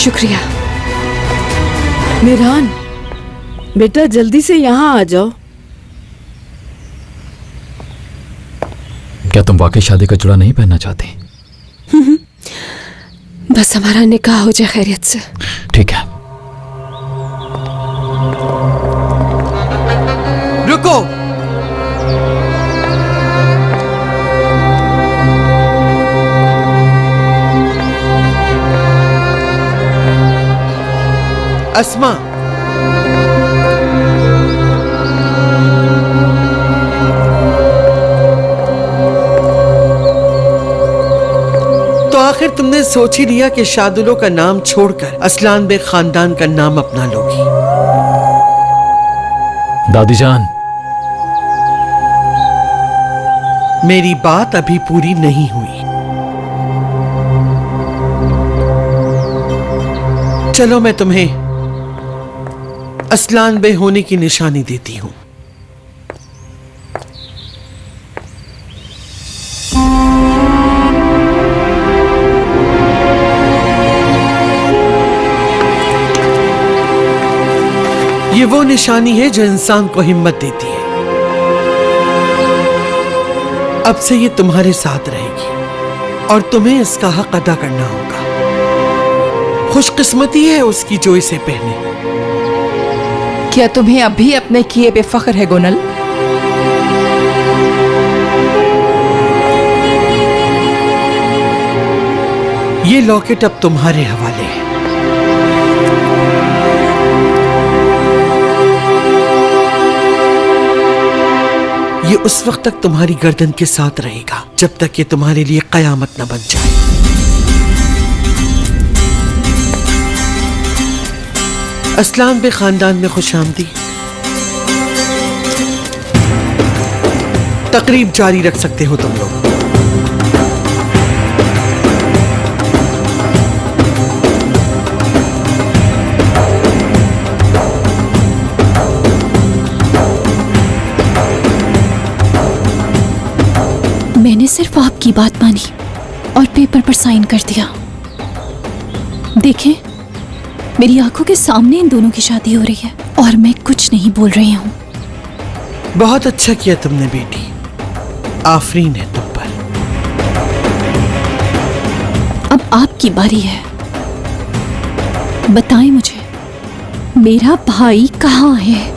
शुक्रिया। मेहरान, बेटा जल्दी से यहाँ आ जाओ। क्या तुम वाकई शादी का जुड़ा नहीं पहनना चाहती? बस हमारा निकाह हो जाए खैरियत से। ठीक है। रुको। अस्मा, तो आखिर तुमने सोच ही लिया कि शादुलो का नाम छोड़कर असलान बे खानदान का नाम अपना लोगी। दादी जान, मेरी बात अभी पूरी नहीं हुई। चलो मैं तुम्हें असलान बे होने की निशानी देती हूं। ये वो निशानी है जो इंसान को हिम्मत देती है। अब से ये तुम्हारे साथ रहेगी और तुम्हें इसका हक अदा करना होगा। खुशकिस्मती है उसकी जो इसे पहने। क्या तुम्हें अभी अपने किए पे फख्र है गोनल? ये लॉकेट अब तुम्हारे हवाले है। ये उस वक्त तक तुम्हारी गर्दन के साथ रहेगा जब तक ये तुम्हारे लिए कयामत न बन जाए। असलान बे खानदान में खुशामदी। तकरीब जारी रख सकते हो तुम लोग। मैंने सिर्फ आपकी बात मानी और पेपर पर साइन कर दिया। देखें, मेरी आंखों के सामने इन दोनों की शादी हो रही है और मैं कुछ नहीं बोल रही हूँ। बहुत अच्छा किया तुमने बेटी, आफरीन है तुम पर। अब आपकी बारी है। बताएं मुझे, मेरा भाई कहाँ है?